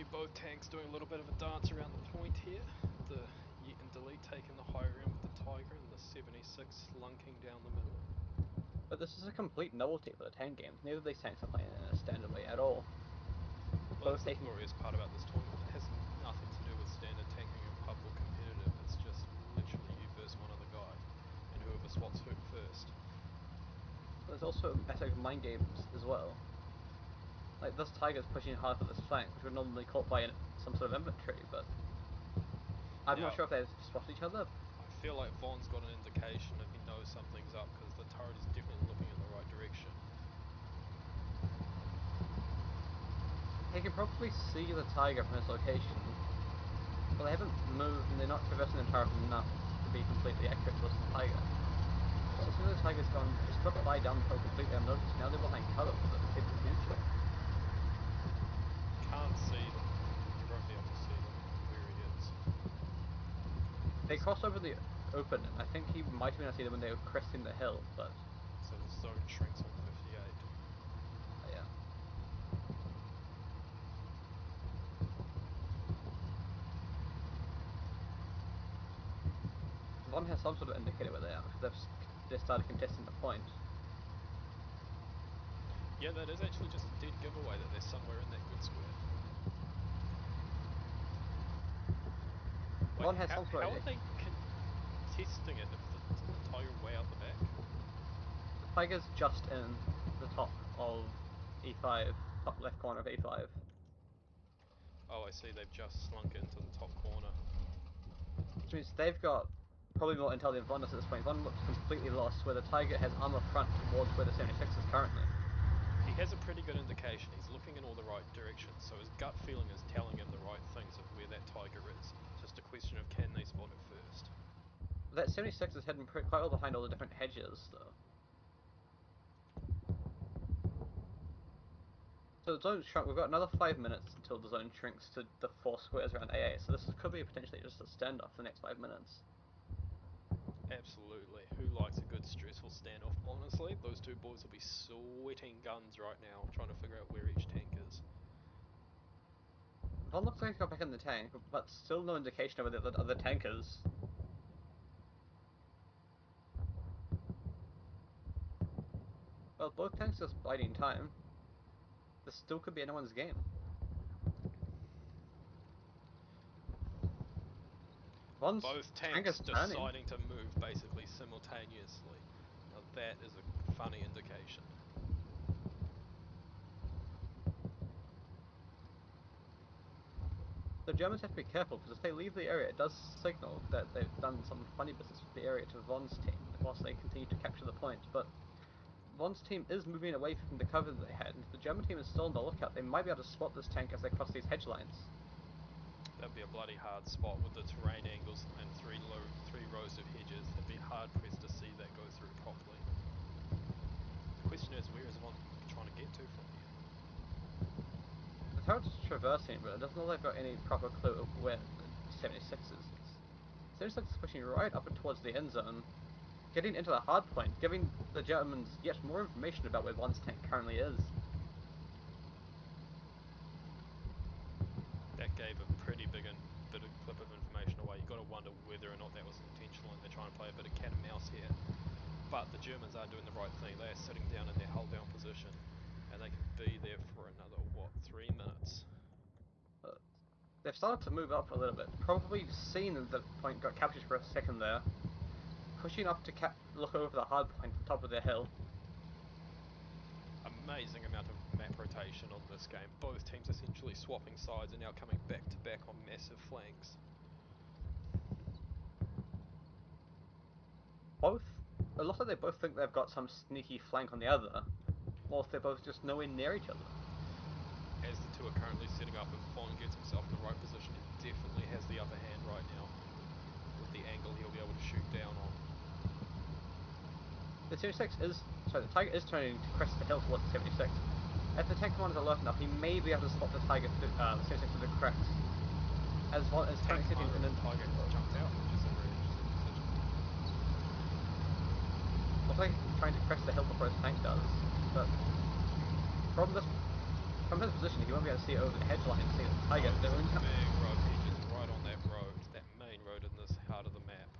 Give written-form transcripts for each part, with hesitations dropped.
see both tanks doing a little bit of a dance around the point here. The Yeet and Delete taking the high ground with the Tiger and the 76 slunking down the middle. But this is a complete novelty for the tank games. Neither of these tanks are playing in a standard way at all. Well, that's the glorious part about this tournament. It has nothing to do with standard tanking in pub or competitive. It's just literally you versus one other guy, and whoever spots who first. There's also aspect of mind games as well. Like this Tiger's pushing hard for this flank, which would normally caught by some sort of infantry, but I'm not sure if they've spotted each other. I feel like Von's got an indication if he knows something's up, because the turret is definitely looking in the right direction. He can probably see the Tiger from his location, but they haven't moved and they're not traversing the turret enough to be completely accurate towards the Tiger. So as soon as the Tiger's gone, just got to lie down so completely unnoticed. Now they're behind cover for the foreseeable future. Can't see them. You won't be able to see them where he is. They crossed over the open, and I think he might have been able to see them when they were cresting the hill, but... So the zone shrinks on 58. Yeah. Von has some sort of indicator where they are, because they've started contesting the point. Yeah, that is actually just a dead giveaway that they're somewhere in that good square. Von has some sort How of... are they contesting it if the Tiger way out the back? The Tiger's just in the top of E5, top left corner of E5. Oh, I see, they've just slunk into the top corner. Which means they've got probably more intel than Von does at this point. Von looks completely lost, where the Tiger has armor front towards where the 76 is currently. He has a pretty good indication. He's looking in all the right directions, so his gut feeling is telling him the right things of where that Tiger is. It's just a question of can they spot it first. That 76 is hidden quite well behind all the different hedges, though. So the zone's shrunk. We've got another 5 minutes until the zone shrinks to the 4 squares around AA, so this could be potentially just a standoff for the next 5 minutes. Absolutely. Who likes a good stressful standoff? Honestly, those two boys will be sweating guns right now, trying to figure out where each tank is. Von looks like he got back in the tank, but still no indication of where the other tank is. Well, both tanks are just biding time. This still could be anyone's game. Both tanks deciding to move basically simultaneously. Now that is a funny indication. The Germans have to be careful, because if they leave the area, it does signal that they've done some funny business with the area to Von's team, whilst they continue to capture the point. But Von's team is moving away from the cover that they had, and if the German team is still on the lookout, they might be able to spot this tank as they cross these hedge lines. That'd be a bloody hard spot with the terrain angles and three rows of hedges. It'd be hard pressed to see that go through properly. The question is, where is Von trying to get to from here? The turret's traversing, but it doesn't look like they've got any proper clue of where the 76 is. 76 is pushing right up and towards the end zone, getting into the hard point, giving the Germans yet more information about where Von's tank currently is. That gave a pretty bit of clip of information away. You've got to wonder whether or not that was intentional and they're trying to play a bit of cat and mouse here. But the Germans are doing the right thing. They are sitting down in their hull down position and they can be there for another, 3 minutes? They've started to move up a little bit. Probably seen that the point got captured for a second there. Pushing up to look over the hard point at the top of the hill. Amazing amount of map rotation on this game. Both teams essentially swapping sides and now coming back to back on massive flanks. It looks like they both think they've got some sneaky flank on the other, whilst they're both just nowhere near each other. As the two are currently setting up and Von gets himself in the right position, he definitely has the upper hand right now with the angle he'll be able to shoot down on. The Tiger is turning to crest the hill towards the 76. If the tank commander is alert enough, he may be able to spot the Tiger, the 76 through the cracks. As Von is currently sitting in an... Tiger jumped out, which is a very interesting decision. Looks like he's trying to crest the hill before his tank does, but from this From his position, he won't be able to see over the hedge line and see the Tiger Oh, there's doing a big road hedges right on that road, that main road in this heart of the map.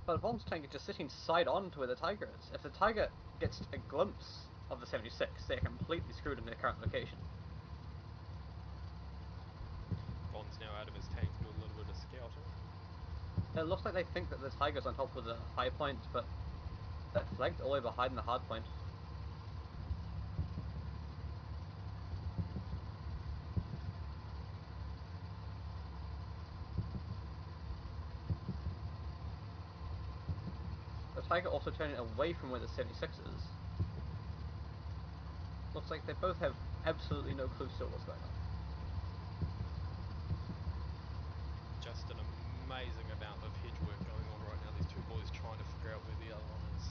But Von's tank is just sitting side on to where the Tiger is. If the Tiger gets a glimpse of the 76, they're completely screwed in their current location. Von's now out of his tank to do a little bit of scouting. It looks like they think that the Tiger's on top of the high point, but they're flanked all the way behind the hard point. The Tiger also turning away from where the 76 is. Looks like they both have absolutely no clue still what's going on. Just an amazing amount of hedge work going on right now. These two boys trying to figure out where the other one is.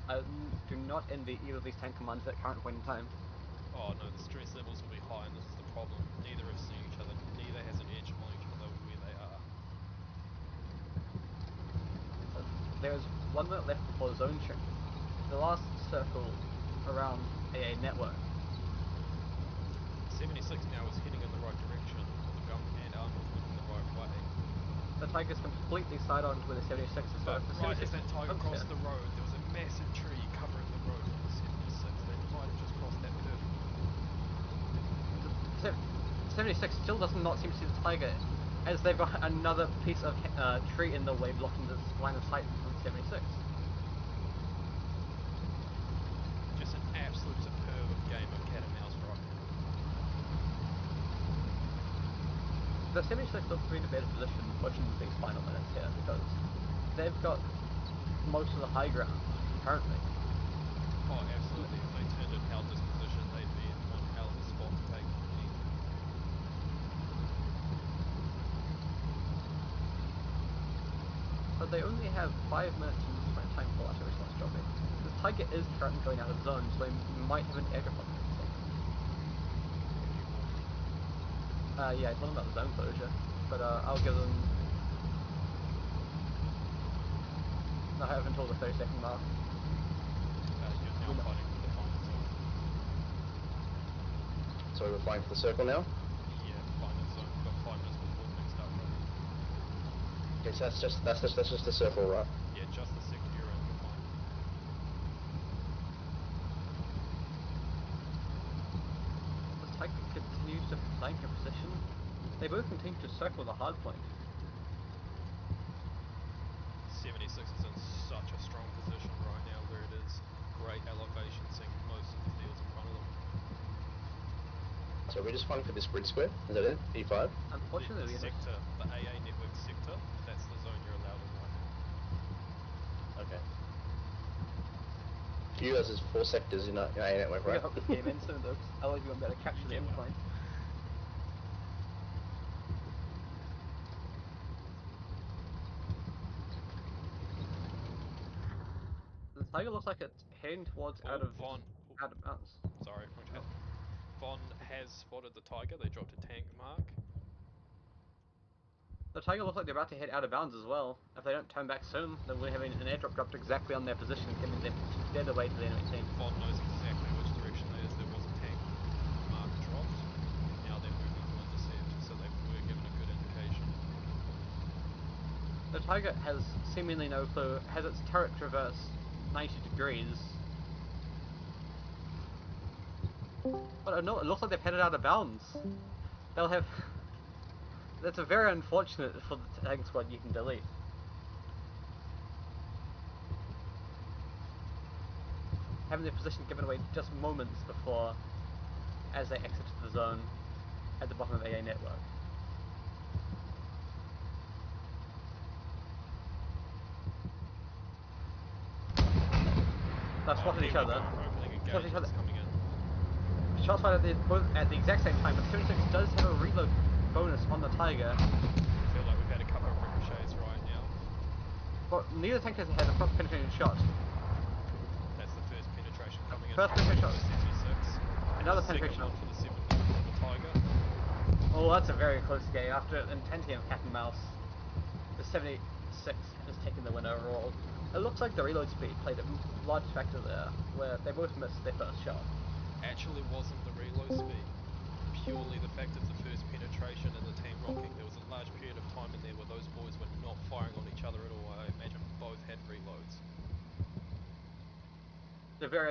I do not envy either of these tank commanders at current point in time. Oh no, the stress levels will be high, and this is the problem. Neither have seen each other. Neither has an edge on each other where they are. There's 1 minute left before zone check. The last circle around AA network. 76 now is heading in the right direction. All the gun and armor pointing the right way. The Tiger's completely side on to where the 76 is. But the right 76 as that Tiger comes crossed here. the road, there was a massive tree covering the road for the 76. They might have just crossed that perfectly. The 76 still does not seem to see the Tiger, as they've got another piece of tree in the way blocking the line of sight from the 76. Just an absolute superb game of cat and mouse right now. The 76 looks to be in a better position pushing these final minutes here because they've got most of the high ground currently. Oh, absolutely. If they turned and held this position, they'd be in one hell of a spot to take the lead. But they only have 5 minutes in sprint time for auto response dropping. The Tiger is currently going out of zone, so they might have an airdrop on them. Yeah, I told them about the zone closure, but I'll give them... I have until the 30-second mark. You're now fighting for the final zone. So we're flying for the circle now? Yeah, final zone. We've got 5 minutes before the next upgrade. Okay, so that's just the circle, right? Yeah, just the sector you're in, you're fine. The Tiger continues to flank a position. They both continue to circle the hard point. 76 is in such a strong position right now where it is great elevation, seeing most of the fields in front of them. So we're just flying for this grid square? Is that it? E5? Unfortunately, the sector, the AA network sector, that's the zone you're allowed in right now. Okay. For you guys, there's 4 sectors in A network, we right? gotta hope this game ends soon though, because otherwise we won't be able to capture the Yeah, end point. The Tiger looks like it's heading towards out of Von. bounds. Sorry, wrong chat. Oh. Von has spotted the Tiger. They dropped a tank mark. The Tiger looks like they're about to head out of bounds as well. If they don't turn back soon, then we're having an airdrop dropped exactly on their position, giving them dead away to the enemy team. Von knows exactly which direction that is. There was a tank mark dropped. Now they're moving to intercept, so they were given a good indication. The Tiger has seemingly no clue, has its turret traversed 90 degrees. But no, it looks like they've headed out of bounds. They'll have... That's a very unfortunate for the tank squad you can delete. Having their position given away just moments before, as they exited the zone at the bottom of AA network. They've spotted each other. Opening Spotted each other. engagements coming in. Shots fired both at the exact same time, but 76 does have a reload bonus on the Tiger. I feel like we've had a couple of ricochets right now. But neither tank has had a proper penetrating shot. That's the first penetration coming in. First penetration shot. For the 76. Another The penetration second shot. one for the 7 for the Tiger. Oh, that's a very close game. After intensity of cat and mouse, the 76 has taken the win overall. It looks like the reload speed played a large factor there, where they both missed their first shot. Actually wasn't the reload speed. Purely the fact of the first penetration and the team rocking. There was a large period of time in there where those boys were not firing on each other at all. I imagine both had reloads. The very